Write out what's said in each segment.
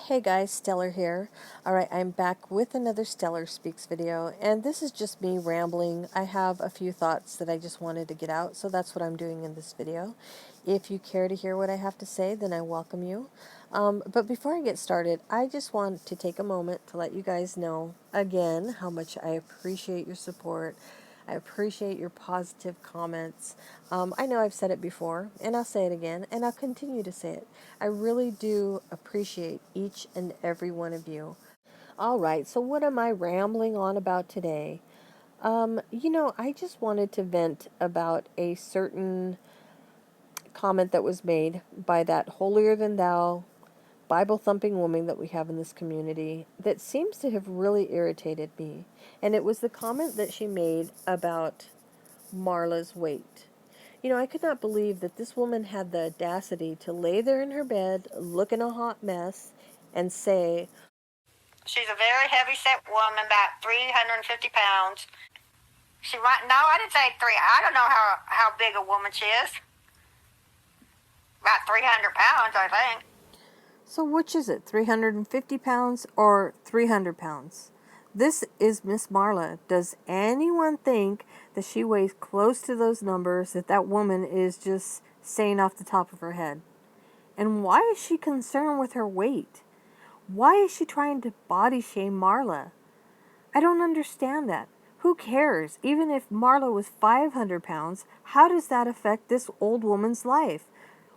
Hey guys, Stellar here. Alright, I'm back with another Stellar Speaks video, and this is just me rambling. I have a few thoughts that I just wanted to get out, so that's what I'm doing in this video. If you care to hear what I have to say, then I welcome you. But before I get started, I just want to take a moment to let you guys know, again, how much I appreciate your support. I appreciate your positive comments. I know I've said it before, and I'll say it again, and I'll continue to say it. I really do appreciate each and every one of you. All right, so what am I rambling on about today? I just wanted to vent about a certain comment that was made by that holier than thou Bible thumping woman that we have in this community that seems to have really irritated me. And it was the comment that she made about Marla's weight. I could not believe that this woman had the audacity to lay there in her bed, looking a hot mess, and say, She's a very heavy-set woman, about 350 pounds. She might, no, I didn't say three. I don't know how big a woman she is. About 300 pounds, I think. So which is it, 350 pounds or 300 pounds? This is Miss Marla. Does anyone think that she weighs close to those numbers, that that woman is just saying off the top of her head? And why is she concerned with her weight? Why is she trying to body shame Marla? I don't understand that. Who cares? Even if Marla was 500 pounds, how does that affect this old woman's life?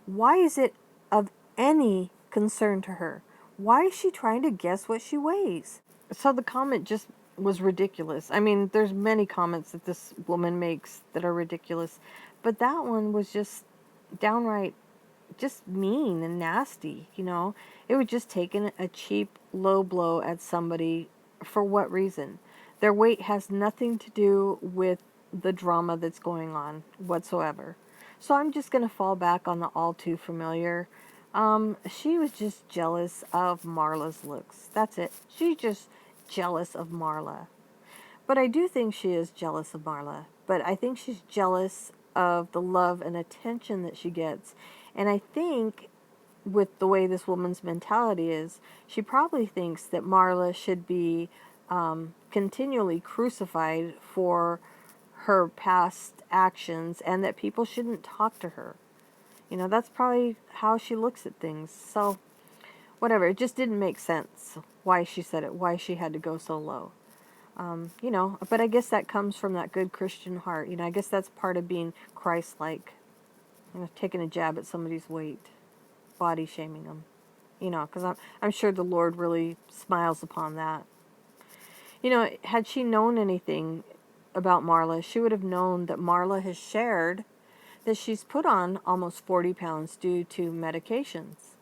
Why is it of any concern to her? Why is she trying to guess what she weighs? So the comment just was ridiculous. I mean, there's many comments that this woman makes that are ridiculous, but that one was just downright just mean and nasty, It was just taking a cheap low blow at somebody. For what reason? Their weight has nothing to do with the drama that's going on whatsoever. So I'm just going to fall back on the all too familiar. She was just jealous of Marla's looks. That's it. She's just jealous of Marla. But I do think she is jealous of Marla. But I think she's jealous of the love and attention that she gets. And I think with the way this woman's mentality is, she probably thinks that Marla should be continually crucified for her past actions and that people shouldn't talk to her. That's probably how she looks at things. So, whatever. It just didn't make sense why she said it, why she had to go so low. But I guess that comes from that good Christian heart. I guess that's part of being Christ-like. Taking a jab at somebody's weight, body shaming them. Because I'm sure the Lord really smiles upon that. Had she known anything about Marla, she would have known that Marla has shared that she's put on almost 40 pounds due to medications.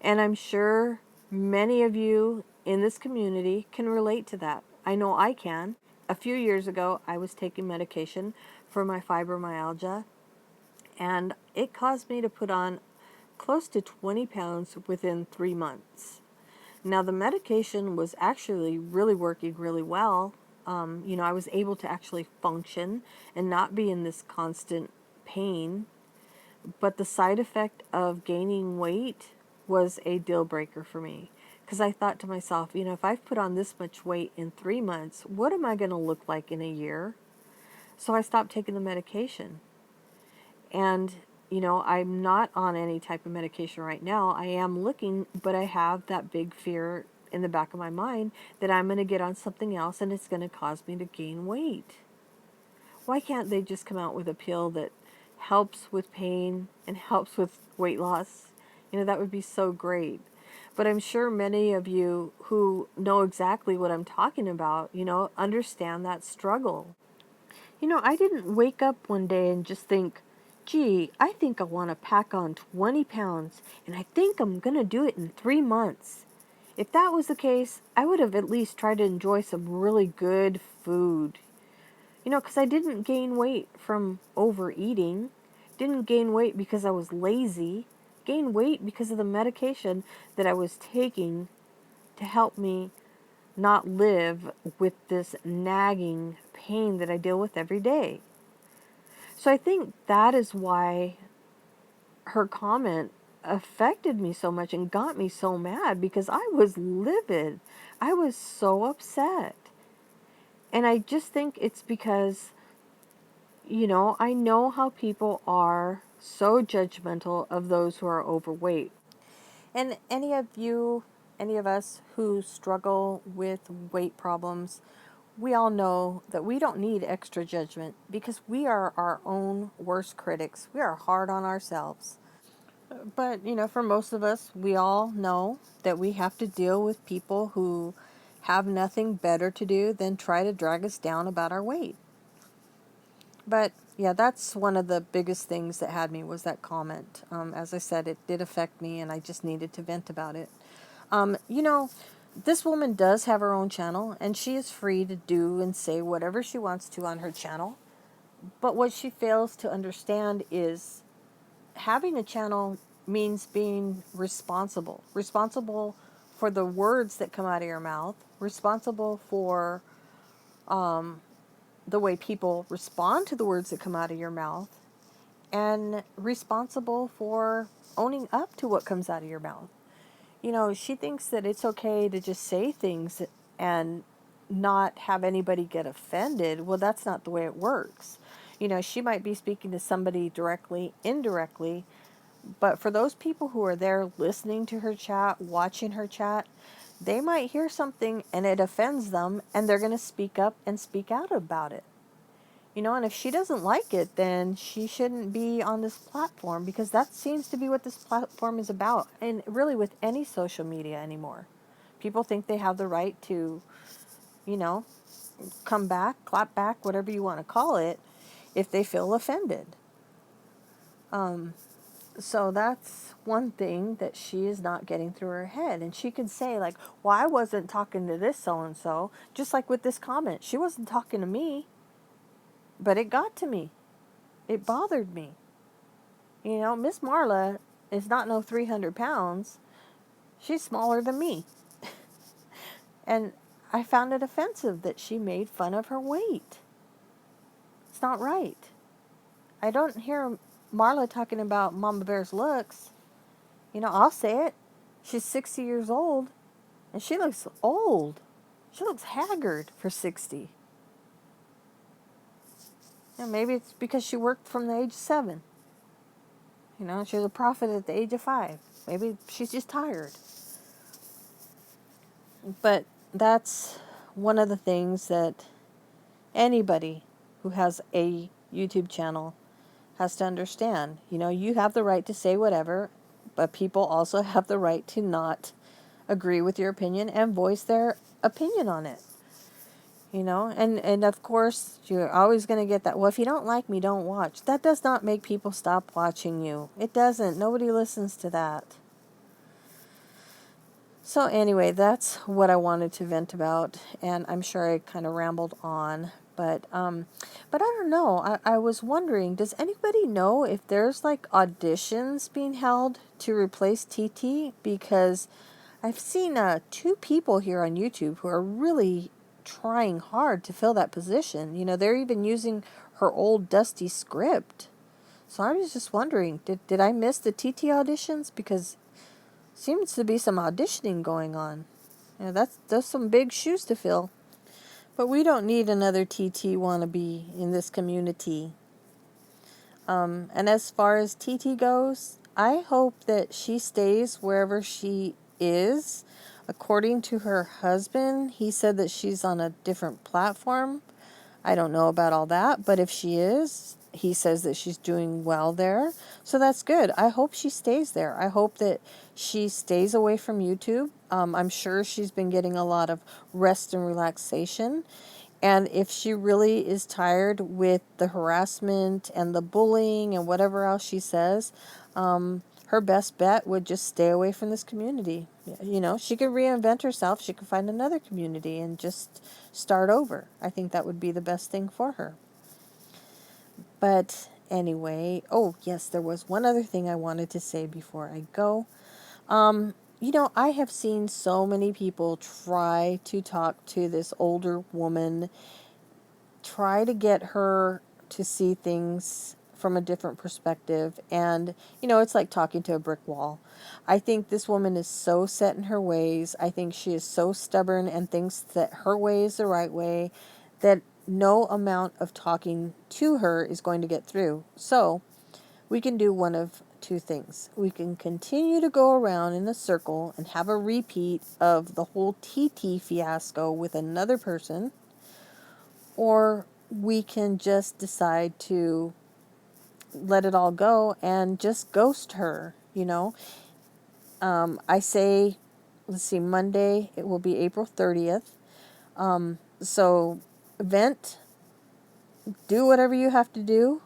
And I'm sure many of you in this community can relate to that. I know I can. A few years ago, I was taking medication for my fibromyalgia, and it caused me to put on close to 20 pounds within 3 months. Now, the medication was actually really working really well. I was able to actually function and not be in this constant pain. But the side effect of gaining weight was a deal breaker for me. Because I thought to myself, if I've put on this much weight in 3 months, what am I going to look like in a year? So I stopped taking the medication. And, I'm not on any type of medication right now. I am looking, but I have that big fear in the back of my mind that I'm going to get on something else and it's going to cause me to gain weight. Why can't they just come out with a pill that helps with pain and helps with weight loss? That would be so great. But I'm sure many of you who know exactly what I'm talking about, understand that struggle. I didn't wake up one day and just think, gee, I think I want to pack on 20 pounds, and I think I'm going to do it in 3 months. If that was the case, I would have at least tried to enjoy some really good food. Because I didn't gain weight from overeating, didn't gain weight because I was lazy, gained weight because of the medication that I was taking to help me not live with this nagging pain that I deal with every day. So I think that is why her comment affected me so much and got me so mad because I was livid. I was so upset. And I just think it's because, I know how people are so judgmental of those who are overweight. And any of us who struggle with weight problems, we all know that we don't need extra judgment because we are our own worst critics. We are hard on ourselves. But, for most of us, we all know that we have to deal with people who have nothing better to do than try to drag us down about our weight. But yeah, that's one of the biggest things that had me was that comment. As I said, it did affect me and I just needed to vent about it. Um, you know, this woman does have her own channel and she is free to do and say whatever she wants to on her channel. But what she fails to understand is having a channel means being responsible. Responsible for the words that come out of your mouth, responsible for the way people respond to the words that come out of your mouth, and responsible for owning up to what comes out of your mouth. She thinks that it's okay to just say things and not have anybody get offended. Well, that's not the way it works. She might be speaking to somebody directly, indirectly, but for those people who are there listening to her chat, watching her chat, they might hear something and it offends them and they're going to speak up and speak out about it. And if she doesn't like it, then she shouldn't be on this platform because that seems to be what this platform is about. And really with any social media anymore. People think they have the right to, you know, come back, clap back, whatever you want to call it, if they feel offended. So that's one thing that she is not getting through her head. And she could say, like, well, I wasn't talking to this so-and-so. Just like with this comment. She wasn't talking to me, but it got to me. It bothered me. Miss Marla is not no 300 pounds. She's smaller than me. And I found it offensive that she made fun of her weight. It's not right. I don't hear Marla talking about Mama Bear's looks. I'll say it. She's 60 years old, and she looks old. She looks haggard for 60. Maybe it's because she worked from the age of 7. She was a prophet at the age of 5. Maybe she's just tired. But that's one of the things that anybody who has a YouTube channel has to understand. You have the right to say whatever, but people also have the right to not agree with your opinion and voice their opinion on it. And of course, you're always going to get that, well, if you don't like me, don't watch. That does not make people stop watching you. It doesn't. Nobody listens to that. So anyway, that's what I wanted to vent about, and I'm sure I kind of rambled on, but I don't know. I was wondering, does anybody know if there's like auditions being held to replace TT? Because I've seen 2 people here on YouTube who are really trying hard to fill that position. They're even using her old dusty script. So I was just wondering, did I miss the TT auditions? Because seems to be some auditioning going on. That's some big shoes to fill. But we don't need another TT wannabe in this community. And as far as TT goes, I hope that she stays wherever she is. According to her husband, he said that she's on a different platform. I don't know about all that, but if she is, he says that she's doing well there. So that's good. I hope she stays there. I hope that she stays away from YouTube. I'm sure she's been getting a lot of rest and relaxation. And if she really is tired with the harassment and the bullying and whatever else she says, her best bet would just stay away from this community. She could reinvent herself. She could find another community and just start over. I think that would be the best thing for her. But anyway, oh yes, there was one other thing I wanted to say before I go. I have seen so many people try to talk to this older woman, try to get her to see things from a different perspective. And, it's like talking to a brick wall. I think this woman is so set in her ways. I think she is so stubborn and thinks that her way is the right way, that no amount of talking to her is going to get through. So we can do one of two things. We can continue to go around in a circle and have a repeat of the whole TT fiasco with another person, or we can just decide to let it all go and just ghost her, I say, let's see, Monday, it will be April 30th. So vent, do whatever you have to do.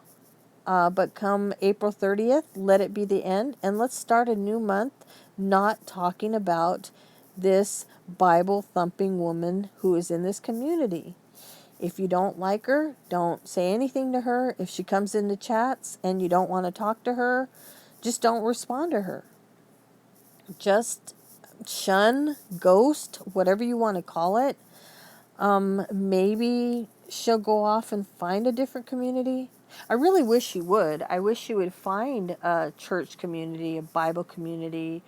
But come April 30th, let it be the end. And let's start a new month not talking about this Bible thumping woman who is in this community. If you don't like her, don't say anything to her. If she comes into chats and you don't want to talk to her, just don't respond to her. Just shun, ghost, whatever you want to call it. Maybe she'll go off and find a different community. I really wish she would. I wish she would find a church community, a Bible community,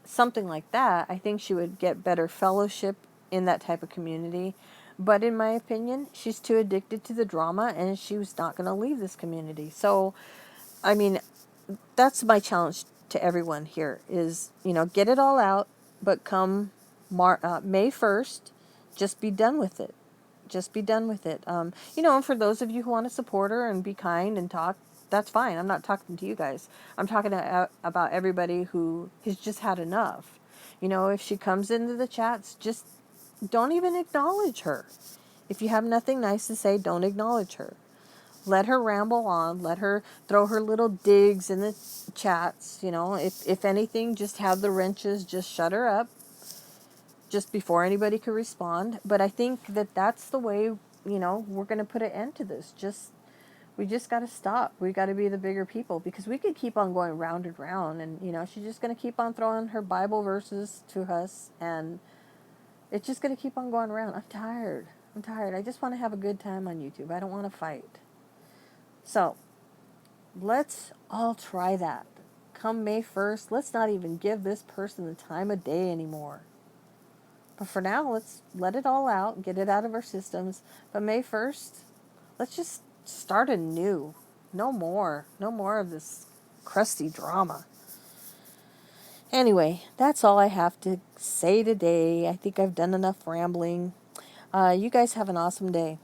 something like that. I think she would get better fellowship in that type of community. But in my opinion, she's too addicted to the drama and she was not going to leave this community. So, I mean, that's my challenge to everyone here is, get it all out, but come May 1st, just be done with it. Just be done with it. And for those of you who want to support her and be kind and talk, that's fine. I'm not talking to you guys. I'm talking about everybody who has just had enough. If she comes into the chats, just don't even acknowledge her. If you have nothing nice to say, don't acknowledge her. Let her ramble on. Let her throw her little digs in the chats. If anything, just have the wrenches. Just shut her up just before anybody could respond. But I think that that's the way, we're going to put an end to this. We just got to stop. We got to be the bigger people, because we could keep on going round and round, and, she's just going to keep on throwing her Bible verses to us, and it's just going to keep on going around. I'm tired. I just want to have a good time on YouTube. I don't want to fight. So let's all try that. Come May 1st, let's not even give this person the time of day anymore. But for now, let's let it all out, get it out of our systems. But May 1st, let's just start anew. No more of this crusty drama. Anyway, that's all I have to say today. I think I've done enough rambling. You guys have an awesome day.